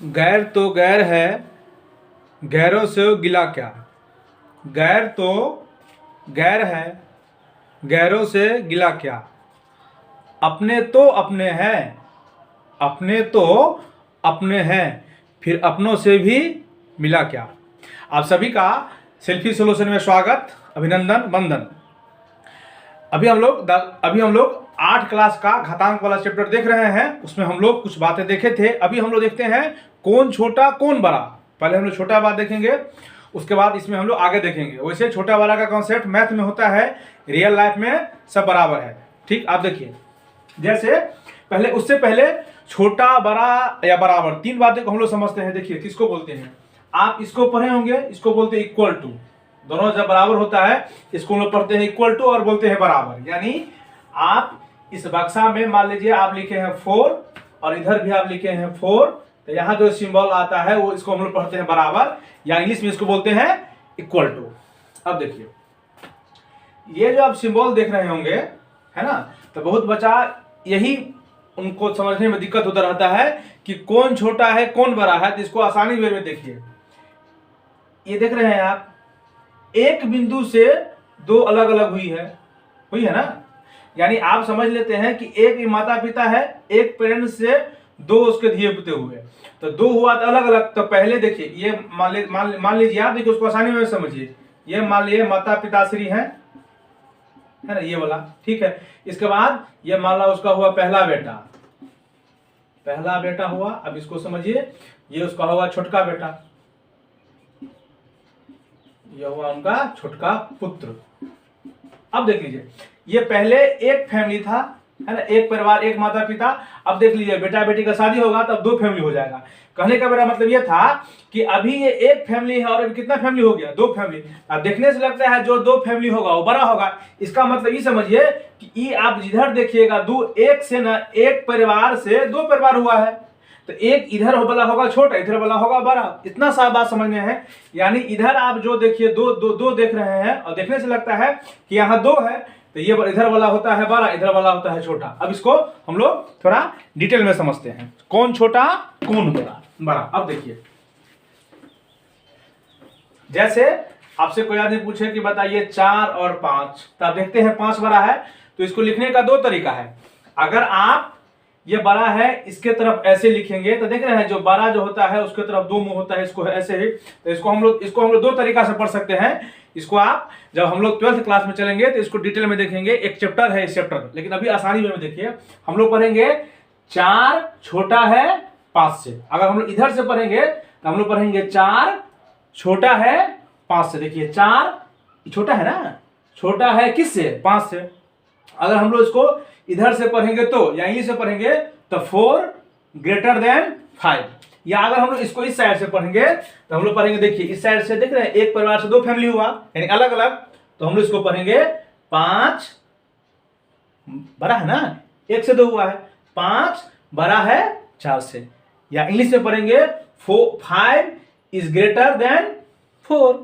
गैर तो गैर है, गैरों से गिला क्या। गैर तो गैर है, गैरों से गिला क्या। अपने तो अपने हैं, अपने तो अपने हैं, फिर अपनों से भी मिला क्या। आप सभी का सेल्फी सोल्यूशन में स्वागत, अभिनंदन, वंदन। अभी हम लोग 8 क्लास का घातांक वाला चैप्टर देख रहे हैं। उसमें हम लोग कुछ बातें देखे थे। अभी हम लोग देखते हैं कौन छोटा कौन बड़ा। पहले हम लोग छोटा बात देखेंगे, उसके बाद इसमें हम लोग आगे देखेंगे। वैसे छोटा बड़ा का कॉन्सेप्ट मैथ में होता है, रियल लाइफ में सब बराबर है। ठीक, आप देखिए, जैसे पहले उससे पहले छोटा बड़ा या बराबर 3 बातें को हम लोग समझते हैं। देखिए किसको बोलते हैं, आप इसको पढ़े होंगे, इसको बोलते हैं इक्वल टू। दोनों जब बराबर होता है इसको हम लोग पढ़ते हैं इक्वल टू और बोलते हैं बराबर। यानी आप इस बक्सा में मान लीजिए आप लिखे हैं 4 और इधर भी आप लिखे हैं 4, तो यहाँ जो सिंबल आता है वो इसको हम लोग पढ़ते हैं बराबर, या इंग्लिश में इसको बोलते हैं इक्वल टू। अब देखिए ये जो आप सिंबल देख रहे होंगे, है ना, तो बहुत बच्चा यही उनको समझने में दिक्कत होता रहता है कि कौन छोटा है कौन बड़ा है। तो इसको आसानी वे में देखिए, ये देख रहे हैं आप, एक बिंदु से 2 अलग अलग हुई है ना। यानी आप समझ लेते हैं कि एक माता पिता है, एक पेरेंट से 2 उसके धिए पुते हुए, तो 2 हुआ तो अलग अलग। तो पहले देखिए ये मान लीजिए आप, देखिए उसको आसानी में समझिए। ये मान लीजिए माता पिताश्री है ना, ये वाला, ठीक है। इसके बाद ये मान लो उसका हुआ पहला बेटा हुआ। अब इसको समझिए, ये उसका हुआ छोटका बेटा, यह हुआ उनका छोटका पुत्र। अब देख लीजिए, ये पहले एक फैमिली था, है ना, एक परिवार, एक माता पिता। अब देख लीजिए बेटा बेटी का शादी होगा तब 2 फैमिली हो जाएगा। कहने का मेरा मतलब ये था कि अभी ये एक फैमिली है और अभी कितना फैमिली हो गया, 2 फैमिली। अब देखने से लगता है जो 2 फैमिली होगा वो बड़ा होगा। इसका मतलब ये समझिए कि ये आप जिधर देखिएगा एक से ना, एक परिवार से 2 परिवार हुआ है, तो एक इधर वाला होगा छोटा, इधर वाला होगा बड़ा। इतना सा बात समझने है। यानी इधर आप जो देखिए दो देख रहे हैं और देखने से लगता है कि यहाँ 2 है, तो ये इधर वाला होता है बड़ा, इधर वाला होता है छोटा। अब इसको हम लोग थोड़ा डिटेल में समझते हैं, कौन छोटा कौन बड़ा। अब देखिए, जैसे आपसे कोई आदमी पूछे कि बताइए 4 और 5, तो आप देखते हैं 5 बड़ा है, तो इसको लिखने का 2 तरीका है। अगर आप ये बड़ा है इसके तरफ ऐसे लिखेंगे तो देख रहे हैं जो बड़ा जो होता है उसके तरफ 2 मुंह होता है, इसको ऐसे ही। तो इसको हम लोग 2 तरीका से पढ़ सकते हैं। इसको आप जब हम लोग 12th क्लास में चलेंगे तो इसको डिटेल में देखेंगे। एक चैप्टर है इस चैप्टर, लेकिन अभी आसानी में देखिए, हम लोग पढ़ेंगे 4 छोटा है 5 से। अगर हम लोग इधर से पढ़ेंगे तो हम लोग पढ़ेंगे 4 छोटा है 5 से। देखिए 4 छोटा है ना, छोटा है किससे, 5 से। अगर हम लोग इसको इधर से पढ़ेंगे तो, या इंग्लिश से पढ़ेंगे तो 4 ग्रेटर देन 5। या अगर हम लोग इसको इस साइड से पढ़ेंगे तो हम लोग पढ़ेंगे, देखिए इस साइड से देख रहे हैं एक परिवार से 2 फैमिली हुआ, यानी अलग अलग, तो हम लोग इसको पढ़ेंगे 5 बड़ा है ना, 1 से 2 हुआ है, 5 बड़ा है 4 से। या इंग्लिश में पढ़ेंगे 5 इज ग्रेटर देन 4।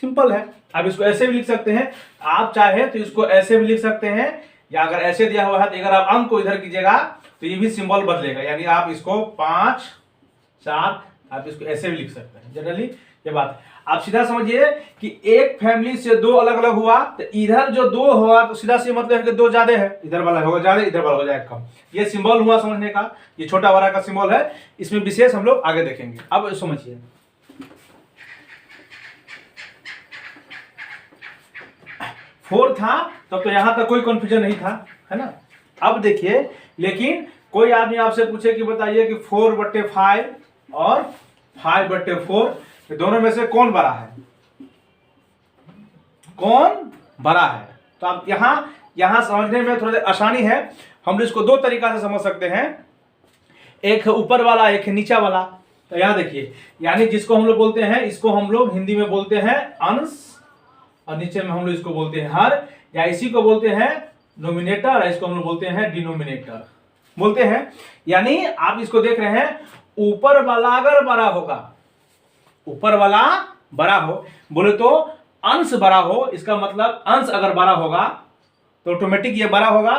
सिंपल है। आप इसको ऐसे भी लिख सकते हैं, आप चाहे तो इसको ऐसे भी लिख सकते हैं, या अगर ऐसे दिया हुआ है तो अगर आप अंक को इधर कीजिएगा तो ये भी सिंबल बदलेगा। यानी आप इसको 5 4 आप इसको ऐसे भी लिख सकते हैं। जनरली ये बात आप सीधा समझिए कि एक फैमिली से 2 अलग अलग हुआ, तो इधर जो 2 हुआ तो सीधा सी मतलब है कि 2 ज्यादा है, इधर वाला होगा ज्यादा, इधर वाला हो जाएगा कम। ये सिंबल हुआ समझने का, ये छोटा बड़ा का सिंबल है। इसमें विशेष हम लोग आगे देखेंगे। अब समझिए, फोर था तब तो यहां तक कोई कंफ्यूजन नहीं था, है ना। अब देखिए, लेकिन कोई आदमी आपसे पूछे कि बताइए कि 4/5 और 5/4, दोनों में से कौन बड़ा है, कौन बड़ा है। तो आप यहां समझने में थोड़ी आसानी है। हम इसको 2 तरीका से समझ सकते हैं, एक है ऊपर वाला, एक है नीचा वाला। तो यहां देखिए, यानी जिसको हम लोग बोलते हैं, इसको हम लोग हिंदी में बोलते हैं अंश, और नीचे में हम लोग इसको बोलते हैं हर, या इसी को बोलते हैं नोमिनेटर, और इसको हम लोग बोलते हैं डिनोमिनेटर बोलते हैं। यानी आप इसको देख रहे हैं, ऊपर वाला अगर बड़ा होगा, ऊपर वाला बड़ा हो, बोले तो अंश बड़ा हो, इसका मतलब अंश अगर बड़ा होगा तो ऑटोमेटिक ये बड़ा होगा।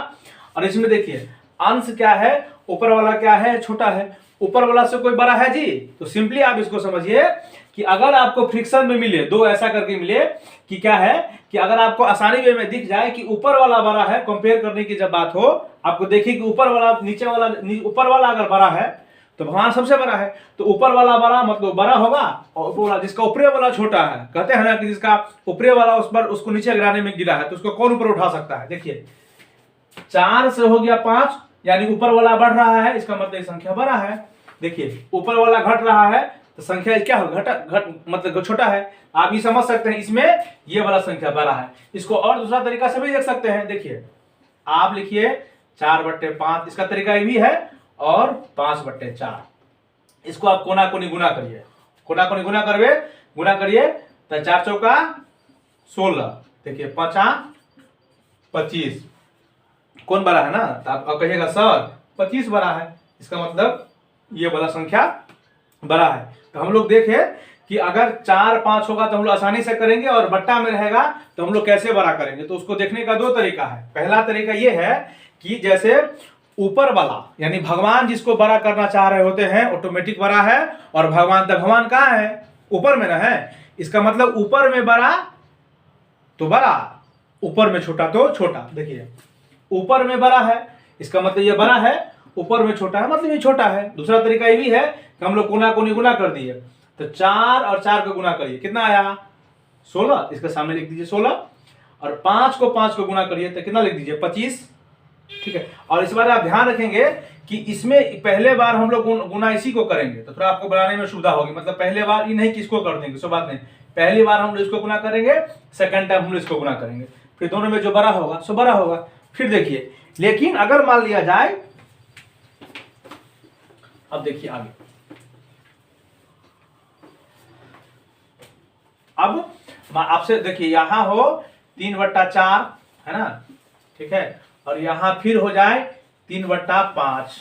और इसमें देखिए अंश क्या है, ऊपर वाला क्या है, छोटा है, ऊपर वाला से कोई बड़ा है जी, तो सिंपली आप इसको समझिए कि अगर आपको फ्रिक्शन में मिले, दो ऐसा करके मिले कि क्या है कि अगर आपको आसानी वे में दिख जाए कि ऊपर वाला बड़ा है, कंपेयर करने की जब बात हो, आपको देखिए कि ऊपर वाला नीचे वाला, ऊपर वाला अगर बड़ा है तो भगवान सबसे बड़ा है, तो ऊपर वाला बड़ा मतलब बड़ा होगा, और ऊपर वाला जिसका ऊपरी वाला छोटा है, कहते हैं ना कि जिसका ऊपरी वाला उस पर उसको नीचे गिराने में गिरा है तो उसको कौन ऊपर उठा सकता है। देखिए 4 से हो गया 5, यानी ऊपर वाला बढ़ रहा है, इसका मतलब संख्या बड़ा है। देखिए ऊपर वाला घट रहा है तो संख्या क्या हो, घट मतलब छोटा है। आप ये समझ सकते हैं, इसमें ये वाला संख्या बड़ा है। इसको और दूसरा तरीका से भी देख सकते हैं। देखिए आप लिखिए 4/5, इसका तरीका ये भी है, और 5/4, इसको आप कोना कोनी गुना करिए, कोना कोनी गुना करिए तो 4 चौका 16, देखिए 5 25, कौन बड़ा है ना, तो आप कहिएगा सर 25 बड़ा है, इसका मतलब ये वाला संख्या बड़ा है। तो हम लोग देखें कि अगर 4 5 होगा तो हम लोग आसानी से करेंगे, और बट्टा में रहेगा तो हम लोग कैसे बड़ा करेंगे। तो उसको देखने का 2 तरीका है। पहला तरीका ये है कि जैसे ऊपर वाला यानी भगवान जिसको बड़ा करना चाह रहे होते हैं ऑटोमेटिक बड़ा है, और भगवान कहाँ है, ऊपर में ना है, इसका मतलब ऊपर में बड़ा तो बड़ा, ऊपर में छोटा तो छोटा। देखिए ऊपर में बड़ा है, इसका मतलब ये बड़ा है, ऊपर में छोटा है मतलब ये छोटा है। दूसरा तरीका ये भी है कि हम लोग कोना कोनी गुना कर दिए, तो 4 और 4 को गुना करिए, कितना आया 16, इसके सामने लिख दीजिए 16, और 5 को गुना करिए तो कितना लिख दीजिए 25। ठीक है, और इस बार आप ध्यान रखेंगे कि इसमें पहले बार हम लोग गुना इसी को करेंगे तो थोड़ा आपको बनाने में सुविधा होगी। मतलब पहले बार ये नहीं किसको कर देंगे, सो बात नहीं, पहली बार हम लोग इसको गुना करेंगे, सेकंड टाइम हम लोग इसको गुना करेंगे, फिर दोनों में जो बड़ा होगा सो बड़ा होगा। फिर देखिए, लेकिन अगर मान लिया जाए, अब देखिए आगे, अब आपसे देखिए यहां हो 3/4 है ना, ठीक है, और यहां फिर हो जाए 3/5,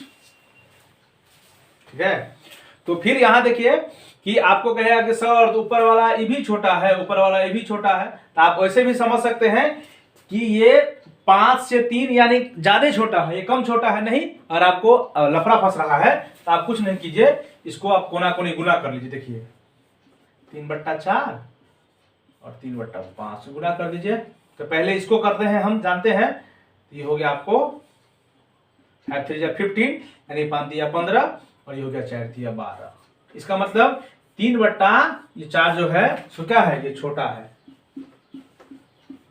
ठीक है। तो फिर यहां देखिए कि आपको कहेगा कि सर तो ऊपर वाला ये भी छोटा है, ऊपर वाला ये भी छोटा है, तो आप वैसे भी समझ सकते हैं कि ये 5 से 3 यानी ज्यादा छोटा है, ये कम छोटा है नहीं, और आपको लफड़ा फंस रहा है तो आप कुछ नहीं कीजिए, इसको आप कोना कोनी गुना कर लीजिए। देखिए 3/4 और 3/5 से गुना कर दीजिए। तो पहले इसको करते हैं, हम जानते हैं, ये हो गया आपको 5 3 15 यानी 5 दिया 15, और ये हो गया 4 दिया 12। इसका मतलब 3/4 जो है सो क्या है, ये छोटा है,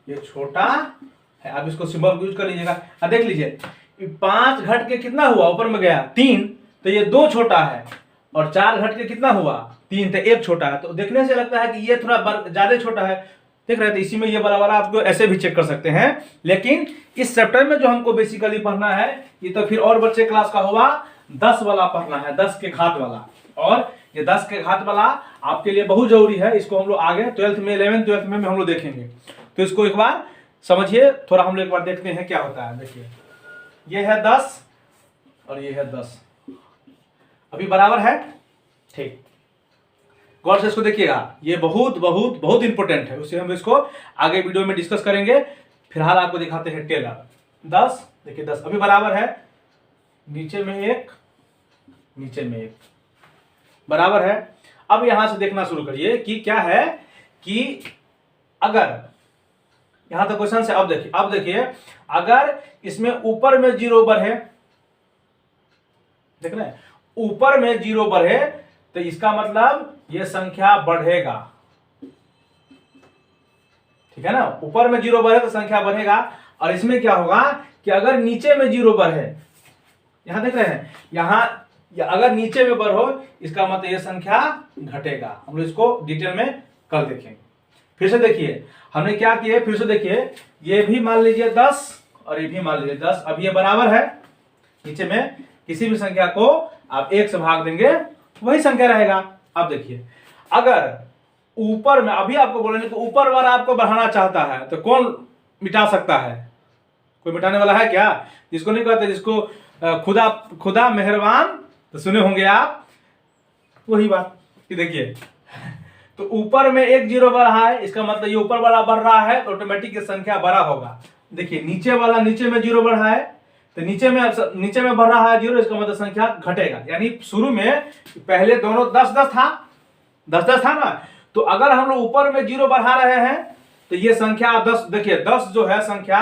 ये छोटा है। अब इसको सिंबल यूज कर लीजिएगा। अब देख लीजिए 5 घट के कितना हुआ, ऊपर में गया 3, तो ये 2 छोटा है, और 4 घट के कितना हुआ 3, तो 1 छोटा है। तो देखने से लगता है कि ये थोड़ा ज्यादा छोटा है, देख रहे थे, इसी में ये बराबर आपको ऐसे भी चेक कर सकते हैं। लेकिन इस चैप्टर में जो हमको बेसिकली पढ़ना है, ये तो फिर और बच्चे क्लास का होगा, 10 वाला पढ़ना है, 10 के घात वाला, और ये 10 के घात वाला आपके लिए बहुत जरूरी है। इसको हम लोग आगे 12th में 11th 12th में हम लोग देखेंगे। तो इसको एक बार समझिए, थोड़ा हम लोग एक बार देखते हैं क्या होता है। देखिए ये है 10 और ये है 10, अभी बराबर है, ठीक, गौर से इसको देखिएगा, ये बहुत बहुत बहुत इंपॉर्टेंट है, उससे हम इसको आगे वीडियो में डिस्कस करेंगे। फिलहाल आपको दिखाते हैं टेलर 10, देखिए 10 अभी बराबर है, नीचे में 1 नीचे में 1 बराबर है। अब यहां से देखना शुरू करिए कि क्या है कि अगर यहां तक क्वेश्चन से, अब देखिए अगर इसमें ऊपर में 0 बढ़े, देख रहे हैं, ऊपर में 0 बढ़े तो इसका मतलब यह संख्या बढ़ेगा, ठीक है ना, ऊपर में 0 बढ़े तो संख्या बढ़ेगा। और इसमें क्या होगा कि अगर नीचे में 0 बढ़े, यहां देख रहे हैं, यहां अगर नीचे में बढ़ो इसका मतलब यह संख्या घटेगा। हम लोग इसको डिटेल में कल देखेंगे। फिर से देखिए हमने क्या किया, फिर से देखिए, ये भी मान लीजिए 10 और ये भी मान लीजिए 10, अब ये बराबर है, नीचे में किसी भी संख्या को आप 1 से भाग देंगे वही संख्या रहेगा। अब देखिए अगर ऊपर में, अभी आपको बोलेंगे तो ऊपर वाला आपको बढ़ाना चाहता है तो कौन मिटा सकता है, कोई मिटाने वाला है क्या? जिसको नहीं कहते, जिसको खुदा खुदा मेहरबान, तो सुने होंगे आप, वही बात कि देखिए तो ऊपर में 1 0 बढ़ रहा है, इसका मतलब ये ऊपर वाला बढ़ रहा है तो ऑटोमेटिक ये संख्या बड़ा होगा। देखिए नीचे वाला नीचे में 0 बढ़ा है तो नीचे में बढ़ रहा है 0, इसका मतलब संख्या घटेगा। यानी शुरू में पहले दोनों 10-10 था, 10-10 था ना, तो अगर हम लोग ऊपर में 0 बढ़ा रहे हैं तो ये संख्या 10, देखिए 10 जो है संख्या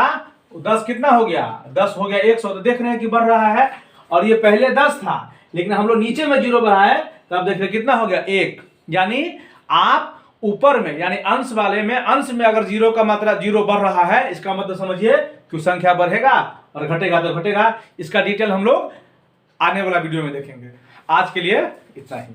10 कितना हो गया, 10 हो गया 100। तो देख रहे हैं कि बढ़ रहा है, और ये पहले 10 था लेकिन हम लोग नीचे में 0 बढ़ाए तो आप देख रहे कितना हो गया 1। यानी आप ऊपर में यानी अंश वाले में, अंश में अगर 0 का मात्रा 0 बढ़ रहा है, इसका मतलब समझिए कि संख्या बढ़ेगा और घटेगा तो घटेगा। इसका डिटेल हम लोग आने वाला वीडियो में देखेंगे। आज के लिए इतना ही।